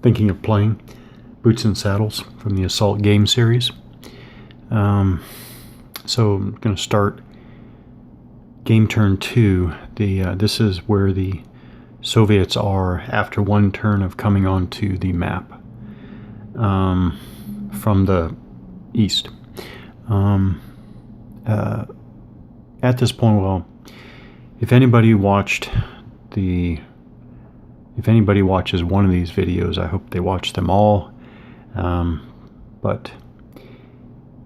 thinking of playing Boots and Saddles from the Assault game series. So I'm going to start game turn 2. This is where the Soviets are after one turn of coming onto the map from the east. At this point, well, if anybody watches one of these videos, I hope they watch them all. But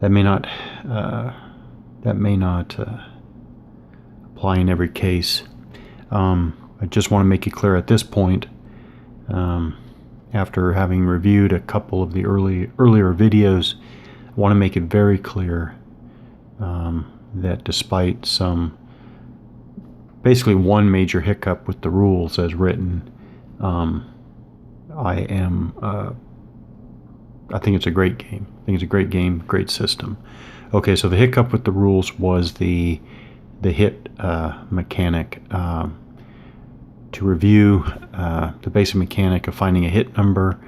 that may not apply in every case. I just want to make it clear at this point, after having reviewed a couple of the earlier videos, I want to make it very clear that despite basically one major hiccup with the rules as written, I think it's a great game. I think it's a great game, great system. Okay, so the hiccup with the rules was the hit mechanic. To review, the basic mechanic of finding a hit number,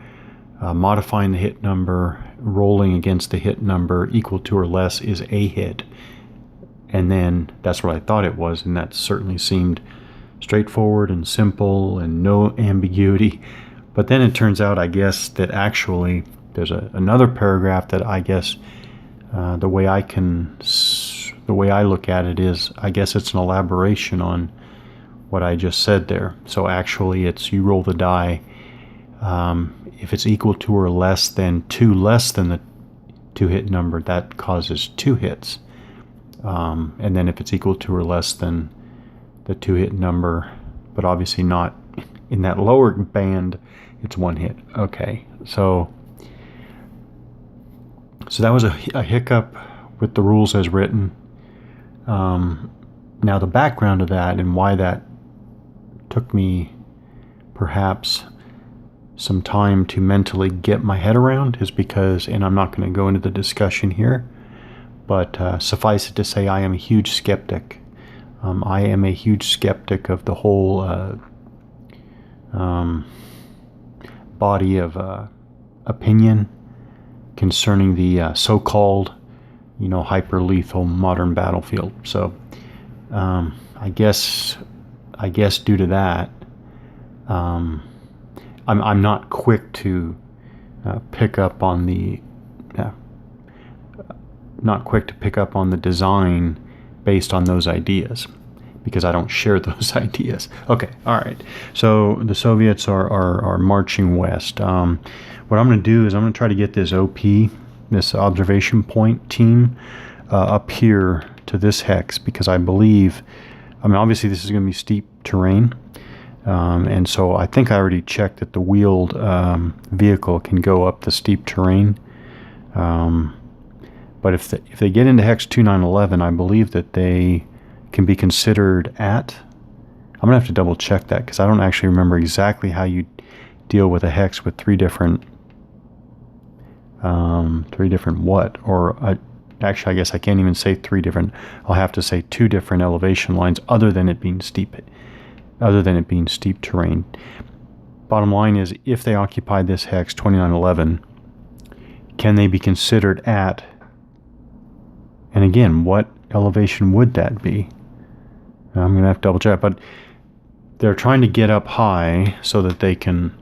modifying the hit number, rolling against the hit number equal to or less is a hit. And then that's what I thought it was, and that certainly seemed straightforward and simple and no ambiguity. But then it turns out, I guess, that actually there's another paragraph that I guess the way I look at it is, I guess it's an elaboration on what I just said there. So actually it's you roll the die. If it's equal to or less than the 2 hit number, that causes 2 hits. And then if it's equal to or less than the 2 hit number, but obviously not in that lower band, it's 1 hit. Okay, so that was a hiccup with the rules as written. Now the background of that and why that took me perhaps some time to mentally get my head around is because, and I'm not going to go into the discussion here, but suffice it to say, I am a huge skeptic. I am a huge skeptic of the whole body of opinion concerning the so-called, hyper-lethal modern battlefield. So I guess due to that, I'm not quick to pick up on the design based on those ideas, because I don't share those ideas. Okay, all right. So the Soviets are marching west. What I'm going to do is I'm going to try to get this OP, this observation point team, up here to this hex, because I believe, obviously this is going to be steep terrain, and so I think I already checked that the wheeled vehicle can go up the steep terrain. But if they get into hex 2911, I believe that they can be considered at. I'm gonna have to double check that, because I don't actually remember exactly how you deal with a hex with three different what, or actually I guess I can't even say 3 different. I'll have to say 2 different elevation lines, other than it being steep terrain. Bottom line is, if they occupy this hex 2911, can they be considered at? And again, what elevation would that be? I'm going to have to double check, but they're trying to get up high so that they can.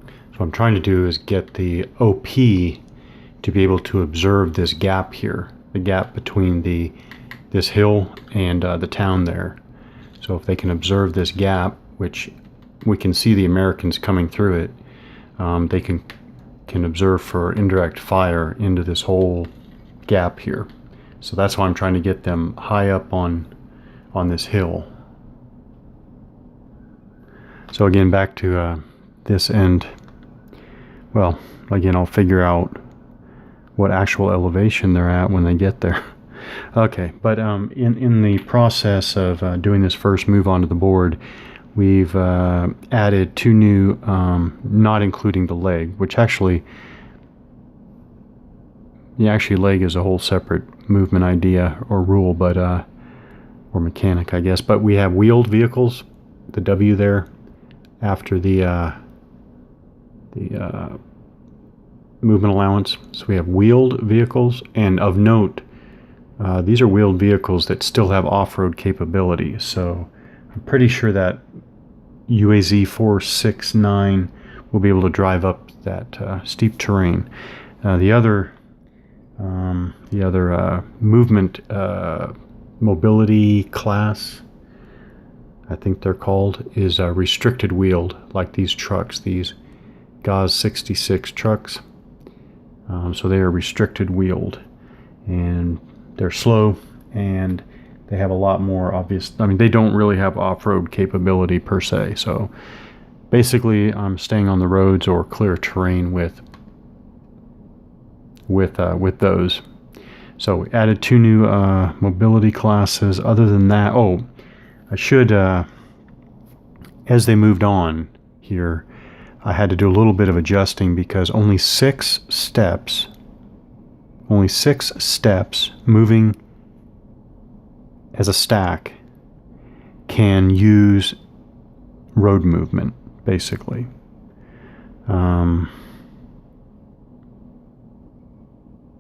So what I'm trying to do is get the OP to be able to observe this gap here, the gap between this hill and the town there. So if they can observe this gap, which we can see the Americans coming through it, they can observe for indirect fire into this whole gap here. So that's why I'm trying to get them high up on this hill. So again, back to this end. Well, again, I'll figure out what actual elevation they're at when they get there. Okay, but in the process of doing this first move onto the board, we've added 2 new, not including the leg, which actually leg is a whole separate movement idea or rule, but or mechanic, I guess. But we have wheeled vehicles, the W there, after the movement allowance. So we have wheeled vehicles, and of note, these are wheeled vehicles that still have off-road capability. So I'm pretty sure that UAZ 469 will be able to drive up that steep terrain. The other movement mobility class, I think they're called, is restricted wheeled, like these trucks, these GAZ 66 trucks. So they are restricted wheeled, and they're slow, and they have a lot more obvious. I mean, they don't really have off-road capability per se. So basically, I'm staying on the roads or clear terrain with those. So we added 2 new mobility classes. Other than that, I should, as they moved on here, I had to do a little bit of adjusting because only 6 steps moving as a stack can use road movement, basically.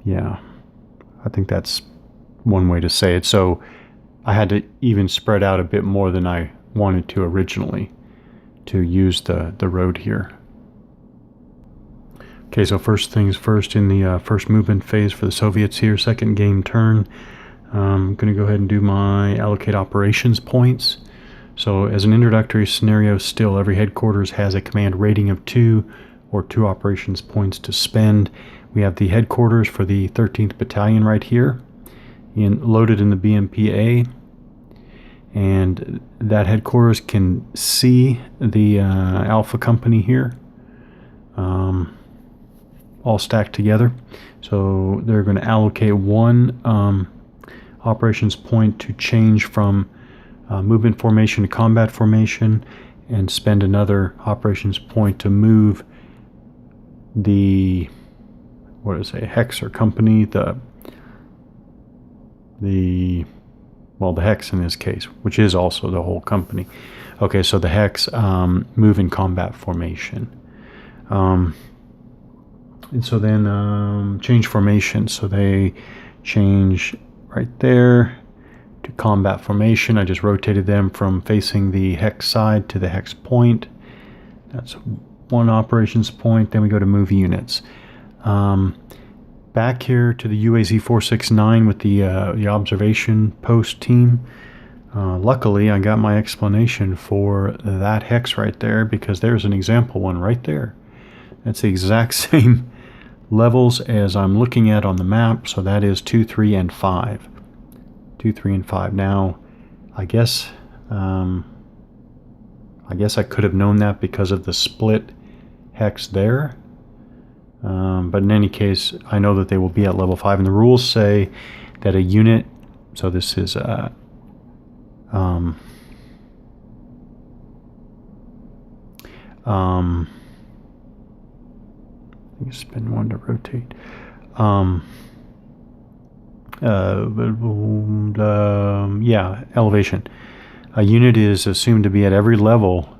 Yeah, I think that's one way to say it. So I had to even spread out a bit more than I wanted to originally to use the road here. Okay, so first things first, in the first movement phase for the Soviets here, second game turn, I'm going to go ahead and do my allocate operations points. So as an introductory scenario, still every headquarters has a command rating of 2 or 2 operations points to spend. We have the headquarters for the 13th Battalion right here, loaded in the BMP-A, and that headquarters can see the Alpha Company here, all stacked together. So they're going to allocate 1 operations point to change from movement formation to combat formation, and spend another operations point to move the Hex or company, the Hex in this case, which is also the whole company. Okay, so the Hex move in combat formation. And so then change formation. So they change right there to combat formation. I just rotated them from facing the Hex side to the Hex point. That's 1 operations point. Then we go to move units. Back here to the UAZ 469 with the observation post team. Luckily, I got my explanation for that Hex right there, because there's an example one right there. That's the exact same levels as I'm looking at on the map. So that is 2, 3, and 5. 2, 3, and 5. Now, I guess I could have known that because of the split Hex there. But in any case, I know that they will be at level 5, and the rules say that a unit, so this is you spin 1 to rotate. Elevation. A unit is assumed to be at every level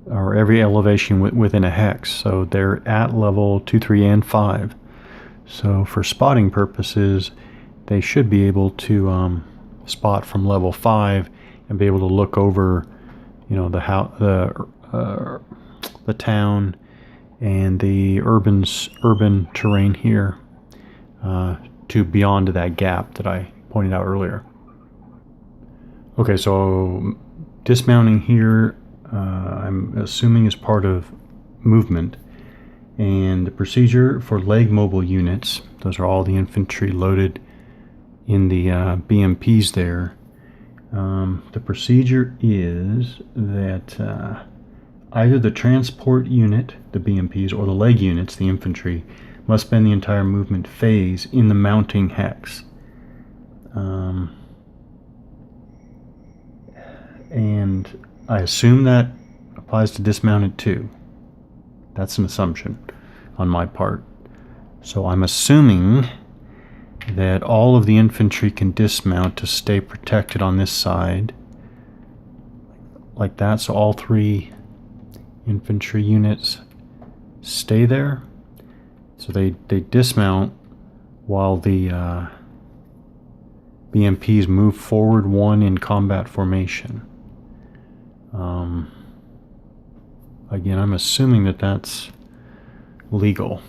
or every elevation within a Hex. So they're at level 2, 3, and 5. So for spotting purposes, they should be able to spot from level 5 and be able to look over, the town and the urban terrain here to beyond that gap that I pointed out earlier. Okay, so dismounting here, I'm assuming is part of movement, and the procedure for leg mobile units, those are all the infantry loaded in the BMPs there. The procedure is that either the transport unit, the BMPs, or the leg units, the infantry, must spend the entire movement phase in the mounting Hex. And I assume that applies to dismounted too. That's an assumption on my part. So I'm assuming that all of the infantry can dismount to stay protected on this side, like that. So all 3 infantry units stay there. So they dismount while the BMPs move forward 1 in combat formation. Again, I'm assuming that that's legal.